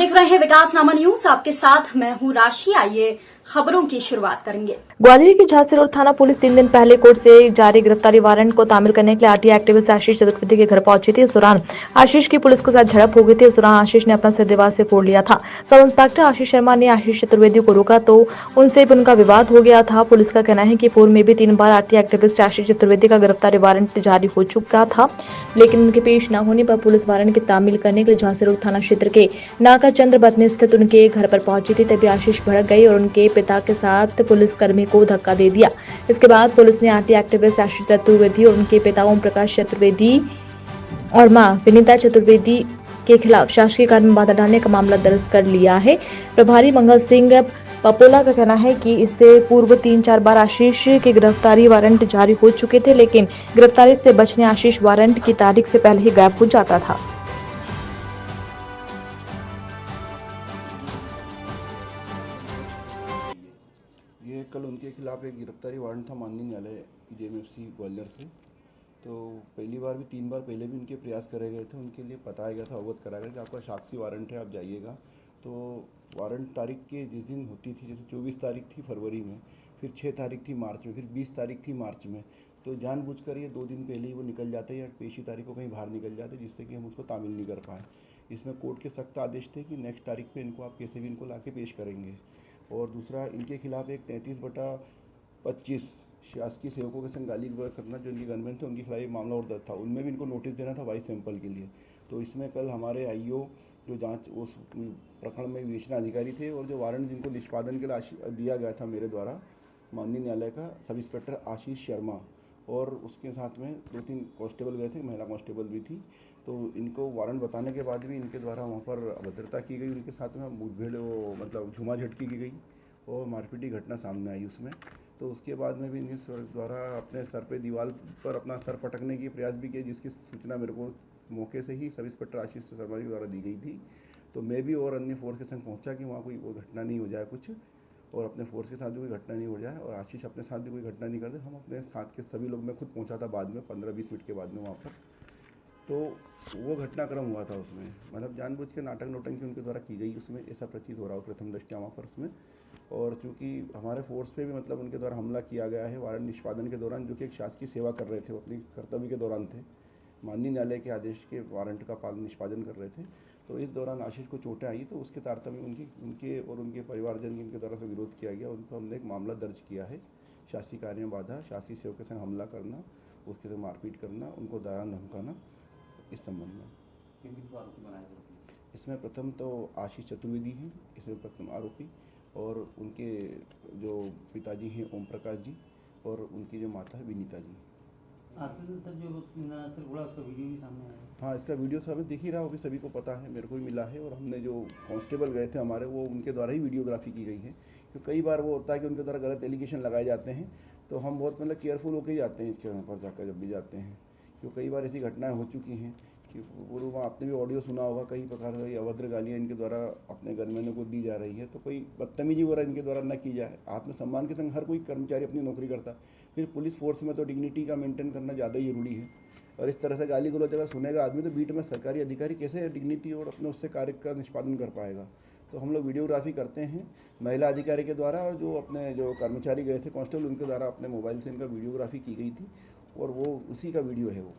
देख रहे हैं विकासनामा न्यूज, आपके साथ मैं हूं राशि। आइए खबरों की शुरुआत करेंगे। ग्वालियर की झांसी रोड थाना पुलिस 3 दिन पहले कोर्ट से जारी गिरफ्तारी वारंट को तामील करने के लिए आरटीआई एक्टिविस्ट आशीष चतुर्वेदी के घर पहुंची थी। इस दौरान आशीष की पुलिस के साथ झड़प हो गई थी। इस दौरान आशीष ने अपना सिर दीवार से फोड़ लिया था। सब इंस्पेक्टर आशीष शर्मा ने आशीष चतुर्वेदी को रोका तो उनसे भी उनका विवाद हो गया था। पुलिस का कहना है कि पूर्व में भी 3 बार आरटीआई एक्टिविस्ट आशीष चतुर्वेदी का गिरफ्तारी वारंट जारी हो चुका था, लेकिन उनके पेश न होने पर पुलिस वारंट की तामील करने के लिए झांसी रोड थाना क्षेत्र के नाका चंद्र बतनी स्थित उनके घर पर पहुंची थी। तभी आशीष भड़क गई और उनके पिता के साथ पुलिसकर्मी को धक्का दे दिया। इसके बाद पुलिस ने आरटीआई एक्टिविस्ट आशीष चतुर्वेदी और उनके पिता ओम प्रकाश चतुर्वेदी और मां विनीता चतुर्वेदी के खिलाफ शासकीय कार्य में बाधा डालने का मामला दर्ज कर लिया है। प्रभारी मंगल सिंह पपोला का कहना है कि इससे पूर्व 3-4 बार आशीष के गिरफ्तारी वारंट जारी हो चुके थे, लेकिन गिरफ्तारी से बचने आशीष वारंट की तारीख से पहले ही गायब हो जाता था। ये कल उनके खिलाफ एक गिरफ्तारी वारंट था माननीय न्यायालय जेएमएफसी ग्वालियर से। तो पहली बार भी 3 बार पहले भी उनके प्रयास करे गए थे, उनके लिए बताया गया था, अवगत कराया गया कि आपका साक्षी वारंट है, आप जाइएगा। तो वारंट तारीख के जिस दिन होती थी, जैसे 24 तारीख थी फरवरी में, फिर 6 तारीख थी मार्च में, फिर 20 तारीख थी मार्च में, तो जानबूझकर ये 2 दिन पहले ही वो निकल जाते या पेशी तारीख को कहीं बाहर निकल जाते, जिससे कि हम उसको तामील नहीं कर पाए। इसमें कोर्ट के सख्त आदेश थे कि नेक्स्ट तारीख पे इनको आप कैसे भी इनको ला के पेश करेंगे। और दूसरा, इनके खिलाफ एक 33/25 शासकीय सेवकों के संग गाली करना जो इनके गनमैन थे, उनके खिलाफ एक मामला और दर्ज था। उनमें भी इनको नोटिस देना था वाइस सैंपल के लिए। तो इसमें कल हमारे आईओ जो जांच उस प्रकरण में विवेचना अधिकारी थे और जो वारंट जिनको निष्पादन के लिए दिया गया था मेरे द्वारा माननीय न्यायालय का, सब इंस्पेक्टर आशीष शर्मा और उसके साथ में 2-3 कांस्टेबल गए थे, महिला कांस्टेबल भी थी। तो इनको वारंट बताने के बाद भी इनके द्वारा वहाँ पर अभद्रता की गई, उनके साथ में मुठभेड़ मतलब झूमाझटकी की गई और मारपीट की घटना सामने आई उसमें। तो उसके बाद में भी इनके द्वारा अपने सर पे दीवार पर अपना सर पटकने की प्रयास भी किया, जिसकी सूचना मेरे को मौके से ही सब इंस्पेक्टर आशीष शर्मा जी द्वारा दी गई थी। तो मैं भी और अन्य फोर्स के संग पहुंचा कि वहाँ कोई वो घटना नहीं हो जाए कुछ, और अपने फोर्स के साथ भी कोई घटना नहीं हो जाए, और आशीष अपने साथ भी कोई घटना नहीं करते। हम अपने साथ के सभी लोग, मैं खुद पहुँचा था बाद में 15-20 मिनट के बाद में वहाँ पर। तो वो घटनाक्रम हुआ था उसमें, मतलब जानबूझ के नाटक नौटंकी उनके द्वारा की गई, उसमें ऐसा प्रतीत हो रहा हो प्रथम दृष्टया वहाँ पर उसमें। और चूँकि हमारे फोर्स पे भी मतलब उनके द्वारा हमला किया गया है वारंट निष्पादन के दौरान, जो कि एक शासकीय सेवा कर रहे थे, वो अपनी कर्तव्य के दौरान थे, माननीय न्यायालय के आदेश के वारंट का पालन निष्पादन कर रहे थे। तो इस दौरान आशीष को चोटें आई, तो उसके तारतम्य उनके और उनके परिवारजन इनके द्वारा से विरोध किया गया। उनको हमने एक मामला दर्ज किया है, शासकीय कार्य में बाधा, शासकीय सेवक के संग हमला करना, उसके संग मारपीट करना, उनको डराना धमकाना, इस संबंध में। इसमें प्रथम तो आशीष चतुर्वेदी हैं, इसमें प्रथम आरोपी, और उनके जो पिताजी हैं ओम प्रकाश जी, और उनकी जो माता है विनीता जी। सर जो सर बोला उसका वीडियो भी सामने आया। हाँ, इसका वीडियो सामने दिख ही रहा होगा, सभी को पता है, मेरे को भी मिला है। और हमने जो कांस्टेबल गए थे हमारे, वो उनके द्वारा ही वीडियोग्राफी की गई है। क्योंकि कई बार वो होता है कि उनके द्वारा गलत एलिगेशन लगाए जाते हैं, तो हम बहुत मतलब केयरफुल होकर ही जाते हैं इसके पर जाकर, जब भी जाते हैं। क्योंकि कई बार ऐसी घटनाएं हो चुकी हैं कि वो आपने भी ऑडियो सुना होगा, कई प्रकार की अभद्र गालियाँ इनके द्वारा अपने गनमैनों को दी जा रही है। तो कोई बदतमीजी वगैरह इनके द्वारा न की जाए। आत्मसम्मान के संग हर कोई कर्मचारी अपनी नौकरी करता, फिर पुलिस फोर्स में तो डिग्निटी का मेंटेन करना ज़्यादा ही जरूरी है। और इस तरह से गाली गलौज अगर सुनेगा आदमी, तो बीट में सरकारी अधिकारी कैसे डिग्निटी और अपने उससे कार्य का निष्पादन कर पाएगा। तो हम लोग वीडियोग्राफी करते हैं महिला अधिकारी के द्वारा, और जो अपने जो कर्मचारी गए थे कांस्टेबल, उनके द्वारा अपने मोबाइल से इनका वीडियोग्राफी की गई थी, और वो उसी का वीडियो है वो।